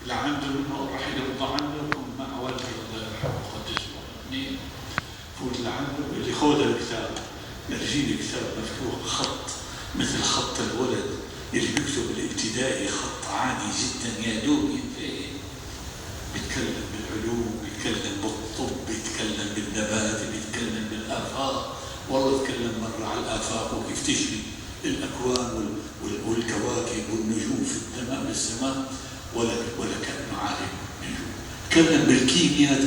لعنده منه راح يقبض عنده مع والده الله يرحمه قدس اثنين. فوت لعنده اللي خذ الكتاب يرجيني كتاب مفتوح خط مثل خط الولد اللي بيكتب الابتدائي، خط عادي جدا يا دوب ينتهي. بيتكلم بالعلوم، بيتكلم بالطب، بيتكلم بالنبات، بيتكلم بالآفاق. والله تكلم مرة على الآفاق وكيف تجري الأكوان والكواكب والنجوم في التمام السماء ولا كأنه عالم نجوم. تكلم بالكيمياء،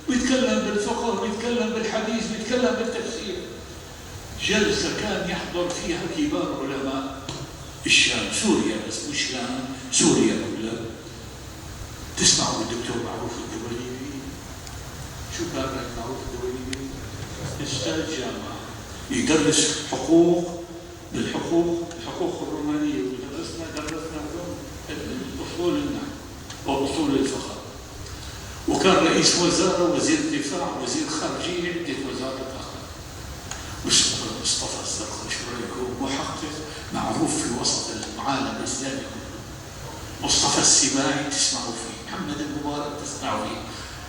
بيتكلم بالفقه، بيتكلم بالحديث، بيتكلم بالتفسير. جلسة كان يحضر فيها كبار علماء الشام، سوريا بس مش الشام، سوريا كلها. تسمعوا الدكتور معروف الدوليبي؟ شو كان معروف الدوليبي؟ أستاذ جامعة يدرس حقوق، الحقوق الرومانية، درسنا أصول النحو وأصول الفقه. وكان رئيس وزارة، وزير دفاع، وزير خارجية، عدة وزارات أخرى. مصطفى الزرقاء شو رأيكم؟ محقق معروف في وسط العالم الإسلامي. مصطفى السباعي تسمعوا فيه، محمد المبارك تسمعوا فيه،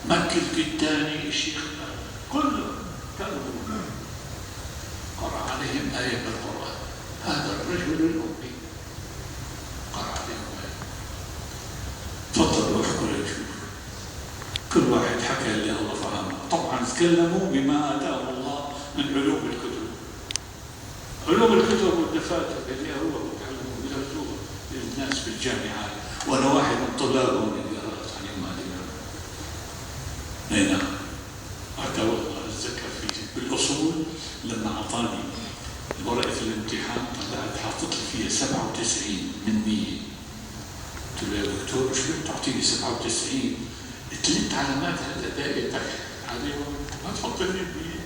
مكي الكتاني، الشيخ كله كانوا قرأ عليهم آية بالقرآن. هذا الرجل الأمي قرأ عليهم آية. تفضلوا احكوا لي. كل واحد حكى اللي الله فهمه. طبعا تكلموا بما آتاهم الله من علوم الكتب. علوم الكتب والدفاتر اللي هو بيتعلموا بيدرسوها للناس في الجامعات، وانا واحد من طلابهم اللي قرأت عليهم هذه. نعم. حتى والله اتذكر بالاصول لما اعطاني ورقه الامتحان طلعت حاطط لي فيها 97 من 100. قلت له يا دكتور شو بتعطيني 97؟ 3 علامات هدايتك عليهم، ما تحط لي ب100،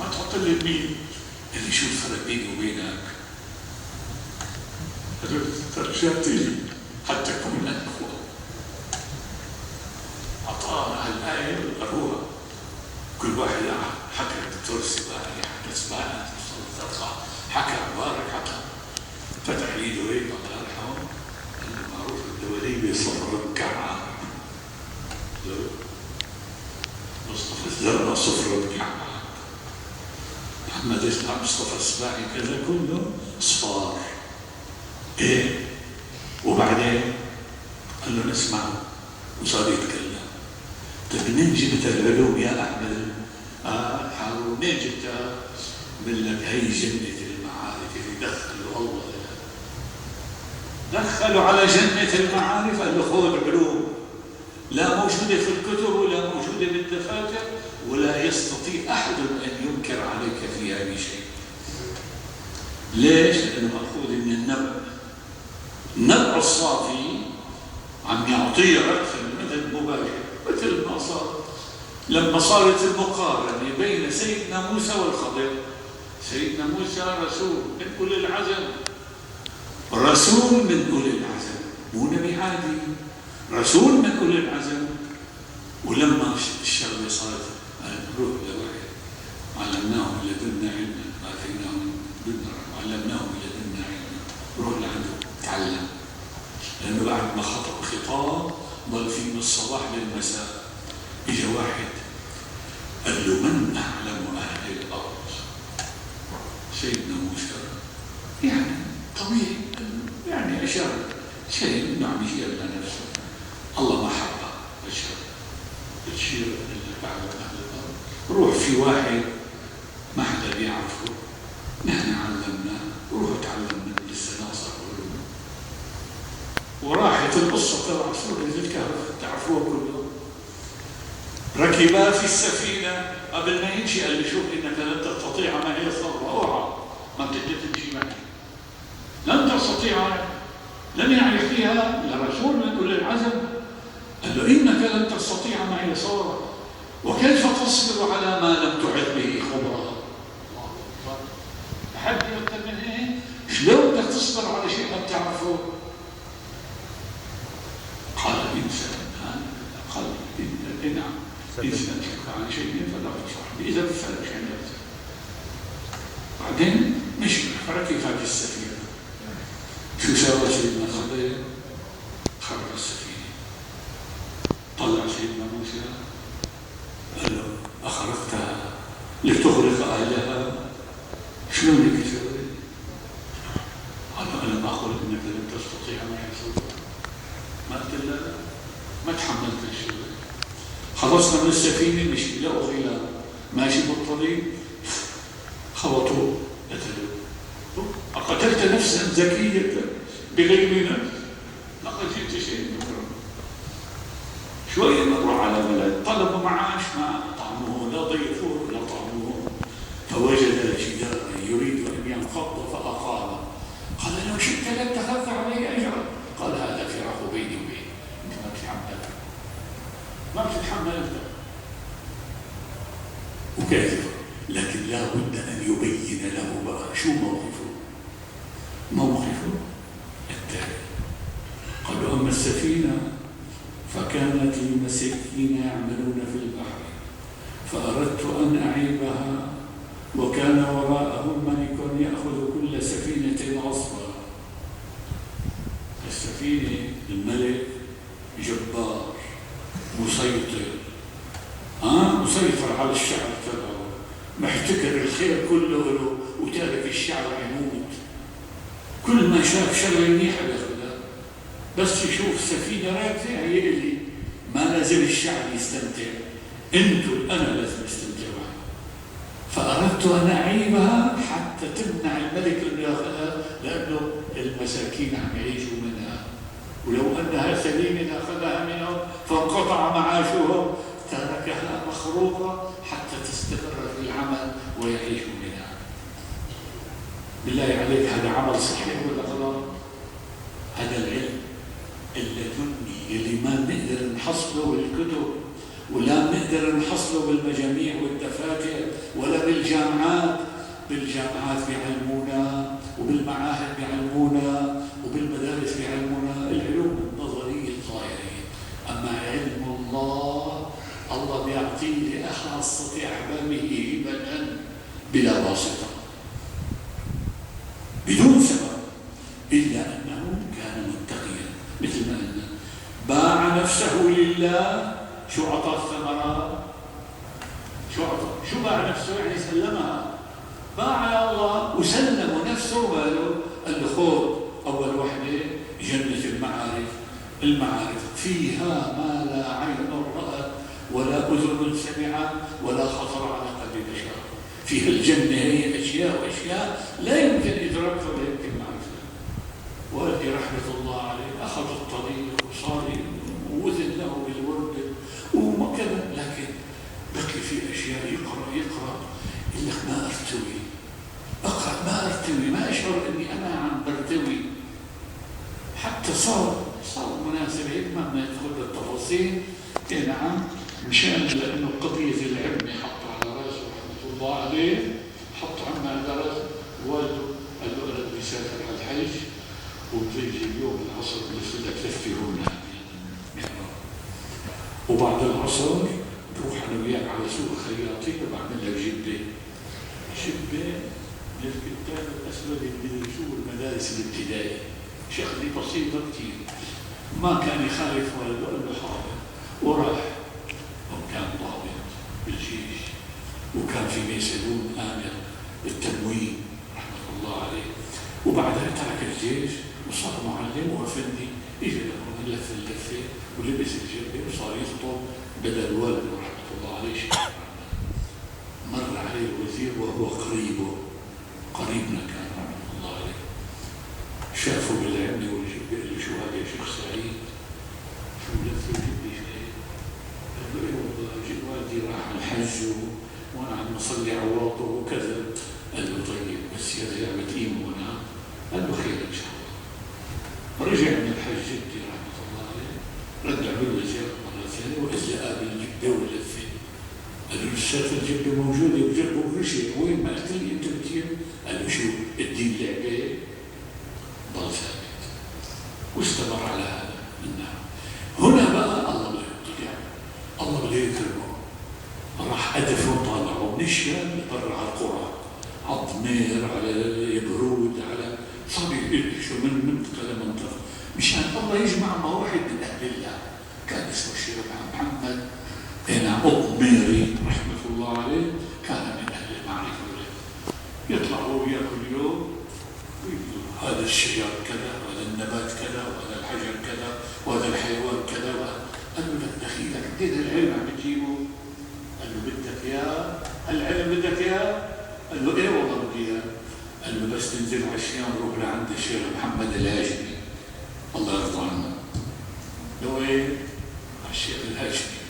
ما تحط لي ب100. قال لي شو الفرق بيني وبينك؟ رجعت لي حتى كنا اخوه. اعطانا الآية قروها، كل واحد حكى الدكتور السباعي، حكى سباعي، حكى عبارك، حكى فتح ايده هيك الله يرحمه، المعروف الدوليبي صفر الكعب، مصطفى الزرقاء صفر الكعب، محمد اسمع مصطفى السباعي كذا كله صفار. ايه وبعدين قال له نسمع، وصار يتكلم. طيب منين جبت العلوم يا احمد؟ حاول منين جبتها؟ بقول لك هي جنة المعارف اللي دخلوا الله دخلوا على جنة المعارف. قال له خذ علوم لا موجودة في الكتب ولا موجودة بالدفاتر، ولا يستطيع أحد أن ينكر عليك فيها بشيء. ليش؟ لأنه مأخوذ من النبع الصافي، عم يعطيه رأسا مثل مباشر، مثل ما صار لما صارت المقارنة بين سيدنا موسى والخضر. سيدنا موسى رسول من أولي العزم، رسول من أولي العزم، مو نبي عادي، رسول من أولي العزم. ولما الشغلة صارت روح لواحد علمناهم لدنا علما، آتيناهم لدنا علمناهم لدنا علما، روح لعنده تعلم. لأنه بعد ما خطب خطاب ضل فيه من الصباح للمساء. إجا واحد قال له من أعلم أهل الأرض؟ سيدنا موسى يعني طبيعي، يعني أشار شيء نعم يشير لنفسه. الله ما حبه أشار تشير إلا بعد أهل الأرض. روح في واحد ما حدا بيعرفه، نحن علمناه، روحوا تعلمنا لسه ناصر علوم. وراحت القصة تبع سورة الكهف تعرفوها كلهم. ركبا في السفينة، قبل ما يمشي قال لي شوف إنك لن تستطيع معي صبرا، اوعى ما بتقدر تمشي معي، لن تستطيع. لم يعرف فيها لرسول من أولي العزم، قال له إنك لن تستطيع معي صبرا وكيف تصبر على ما لم تعد به خبرا. حد أكثر من هيك؟ شلون بدك تصبر على شيء ما بتعرفه؟ قال الإنسان قال نعم إنسان شك عن شيء فلا يصح إذا بفعل شيء نفسه. بعدين مشي فركب في السفينة. شو سوى سيدنا الخضر؟ خرج تعطيها معي صوت. ما قلت لا ما تحملت الشغل. خلصنا من السفينة مشي لقوا غيلان ماشي بالطريق خبطوه قتلوه. أقتلت نفسا زكية بغير نفس لقد جئت شيء نكرا. شوية مروا على بلد طلبوا معاش ما طعموه لا ضيفوه لا طعموه، فوجد جدارا يريد أن ينقض فأقام. قال لو شئت لاتخذت علي أجرا. قال هذا فراق بيني وبينك، أنت ما بتتحمل ما بتتحمل أنت وكاذب. لكن لا بد أن يبين له بقى شو موقفه التالي. قالوا أما السفينة فكانت لمساكين يعملون في البحر فأردت أن أعيبها وكان وراءهم ملك يأخذ كل سفينة غصبا. السفينة الملك جبار مسيطر على الشعب تبعه، محتكر الخير كله له وتارك الشعب يموت. كل ما شاف شر منيح بياخذها، بس يشوف سفينة راكدة هي اللي ما لازم الشعب يستمتع، أنا لازم استمتع معها. فأردت أن أعيبها حتى تمنع الملك أن يأخذها، لأنه المساكين عم يعيشوا منها، ولو أنها سليمة أخذها منهم فانقطع معاشهم، تركها مخروقة حتى تستمر في العمل ويعيشوا منها. بالله عليك هذا عمل صحيح ولا غلط؟ هذا العلم اللدني اللي ما نقدر نحصله بالكتب ولا نقدر نحصله بالمجاميع والدفاتر ولا بالجامعات. بالجامعات بيعلمونا وبالمعاهد بيعلمونا وبالمدارس بيعلمونا العلوم النظرية الظاهرية. أما علم الله بيعطيه لأخص أحبابه هبة بلا واسطة بدون سبب، إلا أنه كان متقيا. مثل ما قلنا باع نفسه لله. شو أعطى الثمرات؟ شو باع نفسه؟ يعني سلمها. باع الله وسلم نفسه وماله. قال له خذ أول وحدة جنة المعارف فيها ما لا عين رأت ولا أذن سمعت ولا خطر على قلب بشر. فيها الجنة هي أشياء لا يمكن إدراكها ولا يمكن معرفتها. والدي رحمة الله عليه أخذ الطريق وصار ووزن له بالورد ومكان، لكن بقي في أشياء يقرأ يقول لك ما أرتوي، أقرأ ما أرتوي، ما أشعر أني أنا عم برتوي. حتى صار مناسبة ما ندخل بالتفاصيل. نعم مشان لأنه قضية العلم حط على رأسه رحمة الله عليه، حط عنا على رأسه والده قال له أنا بدي أسافر على الحج وبتيجي اليوم العصر بدك تلفيهونا وبعد العصر بروح أنا وياك على سوق خياطي وبعمل لك جبة من الكتاب الأسود اللي بيدرسوه المدارس الابتدائية. شغلة بسيطة كتير. ما كان يخالف والده، قال له حاضر وراح. وكان ضابط بالجيش وكان في ميسلون آمر بالتموين رحمة الله عليه، وبعدها ترك الجيش وصار معلم وأفندي. إجا له لف اللفة ولبس الجبة وصار يخطب بدل والده رحمة الله عليه. مر عليه الوزير وهو قريبنا كان رحمة الله عليه، شافه بالعمة والجبة قال له شو هذا يا شيخ سعيد؟ شو لف الجبة شيء؟ قال له ايه والله والدي راح الحج وانا عم نصلي عواطه وكذا. قال له طيب بس يا رجال بتقيم هنا؟ قال له خير ان شاء الله. رجع من الحج جدي رحمة الله عليه، رجع بالوزير مرة ثانية وإزلقى بالجبة واللفة. قال له لساتها الجبة موجودة وجربوا كل شيء، وين ما قلت لي أنت بتجيب؟ قال له شو الدين لعبة؟ ضل ثابت واستمر على هذا النحو. هنا بقى الله بده يطلع، الله بده يكرمه. راح أدفوا طالعوا من الشام لبرا على القرى، على ضمير على يبرود على صبي شو من منطقة لمنطقة، مشان الله يجمع مع واحد من أهل الله كان اسمه الشيخ محمد ضميري رحمة الله عليه، كان من أهل المعرفة. يطلعوا وياكل يوم هذا الشجر كذا، هذا النبات كذا، بعدين العلم عم بتجيبه، قال له بدك اياه؟ العلم بدك اياه؟ قال له ايه والله بدي اياه. قال له بس تنزل عشان روح لعند الشيخ محمد الهاشمي الله يرضى عنه. لو ايه؟ الشيخ الهاشمي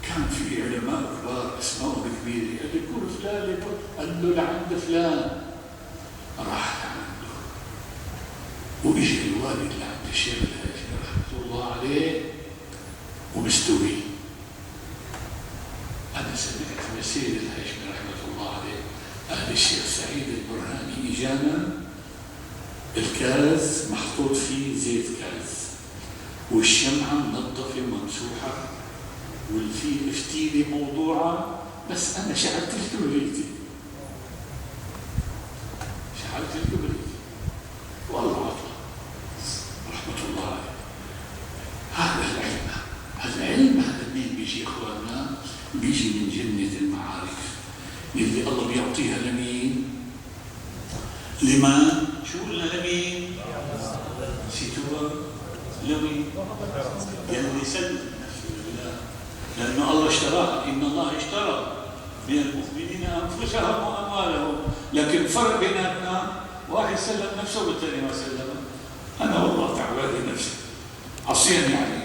كان في علماء كبار اسمائهم كبيره، قال له يكون فلان، قال له لعند فلان. راح لعنده واجى الوالد لعند الشيخ الهاشمي رحمه الله عليه ومستوي. انا سمعت مسير الهاشمي رحمه الله عليه قال الشيخ سعيد البرهاني اجانا الكاز محطوط فيه زيت كاز والشمعه منظفه وممسوحه والفي فتيله موضوعه، بس انا شعلت الكبريتي والله عطله رحمه الله عليه. هذا العلم هذا منين بيجي اخواننا؟ بيجي من جنه المعارف اللي الله بيعطيها لمين؟ لمن؟ شو قلنا لمين؟ نسيتوها؟ لمين؟ يلي سلم نفسه لله، لأنه الله اشتراها. إن الله اشترى من المؤمنين أنفسهم وأموالهم، لكن فرق بيناتنا واحد سلم نفسه والثاني ما سلم. أنا والله تعبان نفسي عصيان يعني